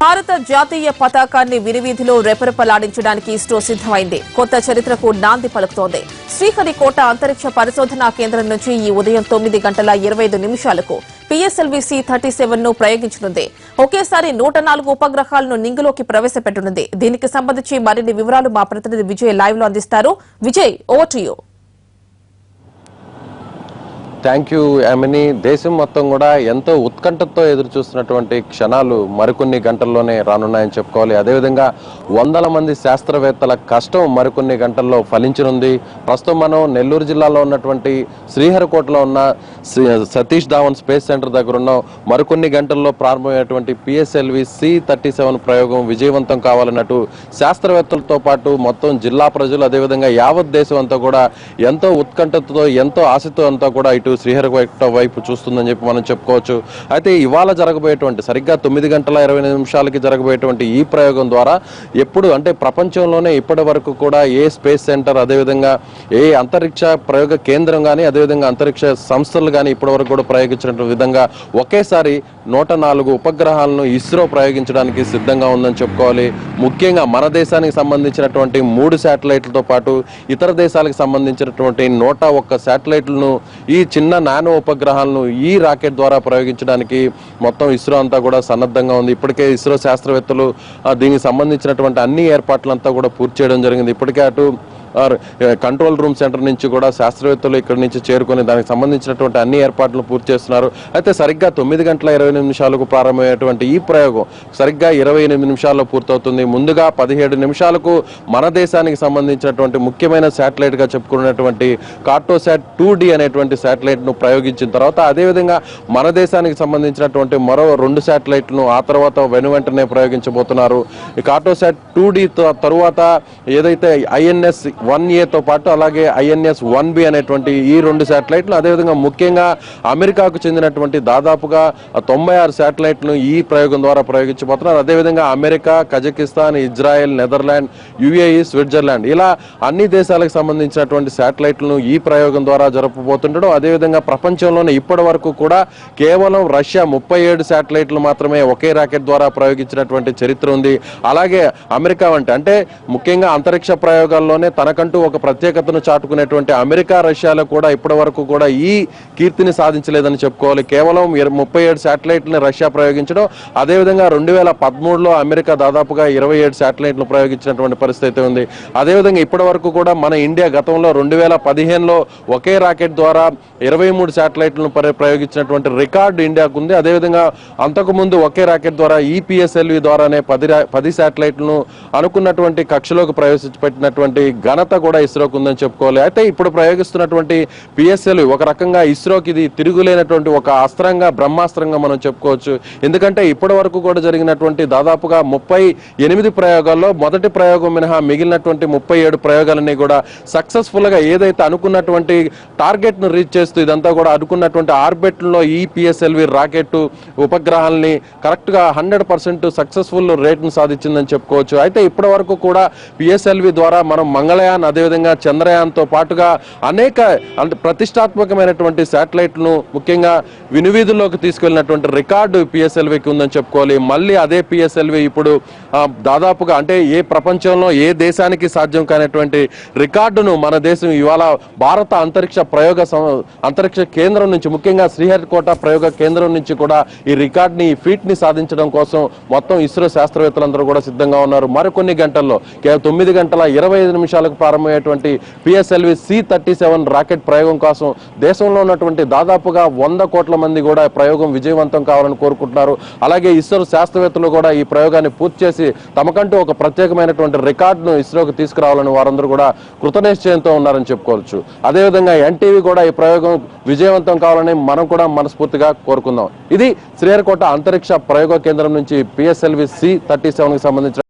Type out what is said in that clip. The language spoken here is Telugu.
భారత జాతీయ పతాకాన్ని విరివీధిలో రెపరెపలాడించడానికి ఇస్రో సిద్దమైంది. కొత్త చరిత్రకు నాంది పలుకుతోంది. శ్రీహరికోట అంతరిక్ష పరిశోధనా కేంద్రం నుంచి ఈ ఉదయం 9:25 PSLV C-37 ను ప్రయోగించనుంది. ఒకేసారి 104 ఉపగ్రహాలను నింగిలోకి ప్రవేశపెట్టనుంది. దీనికి సంబంధించి మరిన్ని వివరాలు మా ప్రతినిధి విజయ్ లైవ్ లో అందిస్తారు. Vijay, over to you. Thank you Yamini. దేశం మొత్తం కూడా ఎంతో ఉత్కంఠతో ఎదురు చూస్తున్నటువంటి క్షణాలు మరికొన్ని గంటల్లోనే రానున్నాయని చెప్పుకోవాలి. అదేవిధంగా వందల మంది శాస్త్రవేత్తల కష్టం మరికొన్ని గంటల్లో ఫలించనుంది. ప్రస్తుతం మనం నెల్లూరు జిల్లాలో ఉన్నటువంటి శ్రీహరికోటలో ఉన్న సతీష్ ధావన్ స్పేస్ సెంటర్ దగ్గర ఉన్నాం. మరికొన్ని గంటల్లో ప్రారంభమైనటువంటి PSLV C-37 ప్రయోగం విజయవంతం కావాలన్నట్టు శాస్త్రవేత్తలతో పాటు మొత్తం జిల్లా ప్రజలు అదేవిధంగా యావత్ దేశం అంతా కూడా ఎంతో ఉత్కంఠతో ఎంతో ఆశతో అంతా కూడా ఇటు శ్రీహరికోట వైపు చూస్తుందని చెప్పి మనం చెప్పుకోవచ్చు. అయితే ఇవాళ జరగబోయేటువంటి సరిగ్గా 9:25 జరగబోయేటువంటి ఈ ప్రయోగం ద్వారా ఎప్పుడు అంటే ప్రపంచంలోనే ఇప్పటి వరకు కూడా ఏ స్పేస్ సెంటర్ అదేవిధంగా ఏ అంతరిక్ష ప్రయోగ కేంద్రం కానీ అదేవిధంగా అంతరిక్ష సంస్థలు కానీ ఇప్పటి వరకు కూడా ప్రయోగించిన విధంగా ఒకేసారి 104 ఉపగ్రహాలను ఇస్రో ప్రయోగించడానికి సిద్ధంగా ఉందని చెప్పుకోవాలి. ముఖ్యంగా మన దేశానికి సంబంధించినటువంటి 3 శాటిలైట్లతో పాటు ఇతర దేశాలకు సంబంధించినటువంటి 101 శాటిలైట్లను ఈ చిన్న నానో ఉపగ్రహాలను ఈ రాకెట్ ద్వారా ప్రయోగించడానికి మొత్తం ఇస్రో అంతా కూడా సన్నద్ధంగా ఉంది. ఇప్పటికే ఇస్రో శాస్త్రవేత్తలు దీనికి సంబంధించినటువంటి అన్ని ఏర్పాట్లంతా కూడా పూర్తి చేయడం జరిగింది. ఇప్పటికే అటు కంట్రోల్ రూమ్ సెంటర్ నుంచి కూడా శాస్త్రవేత్తలు ఇక్కడి నుంచి చేరుకొని దానికి సంబంధించినటువంటి అన్ని ఏర్పాట్లు పూర్తి చేస్తున్నారు. అయితే సరిగ్గా 9:28 ప్రారంభమయ్యేటువంటి ఈ ప్రయోగం సరిగ్గా 28 నిమిషాల్లో పూర్తవుతుంది. ముందుగా 17 నిమిషాలకు మన దేశానికి సంబంధించినటువంటి ముఖ్యమైన శాటిలైట్ గా చెప్పుకున్నటువంటి కార్టోసాట్ 2D అనేటువంటి శాటిలైట్ ను ప్రయోగించిన తర్వాత అదేవిధంగా మన దేశానికి సంబంధించినటువంటి మరో 2 శాటిలైట్లను ఆ తర్వాత వెనువెంటనే ప్రయోగించబోతున్నారు. ఈ కార్టోసాట్ 2D తరువాత ఏదైతే INS 1A పాటు అలాగే INS 1B అనేటువంటి ఈ 2 శాటిలైట్లు అదేవిధంగా ముఖ్యంగా అమెరికాకు చెందినటువంటి దాదాపుగా 96 శాటిలైట్లను ఈ ప్రయోగం ద్వారా ప్రయోగించబోతున్నారు. అదేవిధంగా America, Kazakhstan, Israel, Netherland, UAE, Switzerland ఇలా అన్ని దేశాలకు సంబంధించినటువంటి శాటిలైట్లను ఈ ప్రయోగం ద్వారా జరపబోతుండడం. అదేవిధంగా ప్రపంచంలోనే ఇప్పటి వరకు కూడా కేవలం రష్యా 37 శాటిలైట్లు మాత్రమే ఒకే రాకెట్ ద్వారా ప్రయోగించినటువంటి చరిత్ర ఉంది. అలాగే అమెరికా అంటే ముఖ్యంగా అంతరిక్ష ప్రయోగాల్లోనే తనకంటూ ఒక ప్రత్యేకతను చాటుకునేటువంటి అమెరికా, రష్యాలో కూడా ఇప్పటి వరకు కూడా ఈ కీర్తిని సాధించలేదని చెప్పుకోవాలి. కేవలం 37 శాటిలైట్లను రష్యా ప్రయోగించడం అదేవిధంగా 2013లో అమెరికా దాదాపుగా 27 శాటిలైట్లు ప్రయోగించినటువంటి పరిస్థితి ఉంది. అదేవిధంగా ఇప్పటి వరకు కూడా మన ఇండియా గతంలో 2015లో ఒకే రాకెట్ ద్వారా 23 శాటిలైట్లను ప్రయోగించినటువంటి రికార్డు ఇండియాకు ఉంది. అదేవిధంగా అంతకుముందు ఒకే రాకెట్ ద్వారా ఈ PSLV ద్వారానే 10 శాటిలైట్లను అనుకున్నటువంటి కక్షలోకి ప్రవేశపెట్టినటువంటి ఘనత కూడా ఇస్రోకు ఉందని చెప్పుకోవాలి. అయితే ఇప్పుడు ప్రయోగిస్తున్నటువంటి PSLV ఒక రకంగా ఇస్రోకి ఇది తిరుగులేనటువంటి ఒక అస్త్రంగా బ్రహ్మాస్త్రంగా మనం చెప్పుకోవచ్చు. ఎందుకంటే ఇప్పటి వరకు కూడా జరిగినటువంటి దాదాపుగా 38 ప్రయోగాల్లో మొదటి ప్రయోగం మినహా మిగిలినటువంటి 37 ప్రయోగాలన్నీ కూడా సక్సెస్ఫుల్ గా ఏదైతే అనుకున్నటువంటి టార్గెట్ ను రీచ్ చేస్తూ ఇదంతా కూడా అనుకున్నటువంటి ఆర్బిట్ లో ఈ PSLV రాకెట్ ఉపగ్రహాలని కరెక్ట్ గా 100% సక్సెస్ఫుల్ రేట్ ను సాధించిందని చెప్పుకోవచ్చు. అయితే ఇప్పటి వరకు కూడా PSLV ద్వారా మనం మంగళయాన్ అదేవిధంగా చంద్రయాన్ తో పాటుగా అనేక ప్రతిష్టాత్మకమైనటువంటి శాటిలైట్లను ముఖ్యంగా వినువీధుల్లోకి తీసుకెళ్లినటువంటి రికార్డు PSLVకి ఉందని చెప్పుకోవాలి. మళ్ళీ అదే PSLV ఇప్పుడు దాదాపుగా అంటే ఏ ప్రపంచంలో ఏ దేశానికి సాధ్యం కానటువంటి రికార్డును మన దేశం ఇవాళ భారత అంతరిక్ష కేంద్రం నుంచి ముఖ్యంగా శ్రీహరికోట ప్రయోగ కేంద్రం నుంచి కూడా ఈ రికార్డుని ఈ ఫీట్ ని సాధించడం కోసం మొత్తం ఇస్రో శాస్త్రవేత్తలందరూ కూడా సిద్ధంగా ఉన్నారు. మరికొన్ని గంటల్లో 9:25 ప్రారంభమయ్యేటువంటి PSLV C-37 రాకెట్ ప్రయోగం కోసం దేశంలో ఉన్నటువంటి దాదాపుగా 100 కోట్ల మంది కూడా ప్రయోగం విజయవంతం కావాలని కోరుకుంటున్నారు. అలాగే ఇస్రో శాస్త్రవేత్తలు కూడా ఈ ప్రయోగాన్ని పూర్తి చేసి తమకంటూ ఒక ప్రత్యేకమైనటువంటి రికార్డును ఇస్రోకి తీసుకురావాలని వారందరూ కూడా కృతనిశ్చయంతో ఉన్నారని చెప్పుకోవచ్చు. అదేవిధంగా NTV కూడా ఈ ప్రయోగం విజయవంతం కావాలని మనం కూడా మనస్ఫూర్తిగా కోరుకుందాం. ఇది శ్రీహరికోట అంతరిక్ష ప్రయోగ కేంద్రం నుంచి PSLV C-37కి సంబంధించిన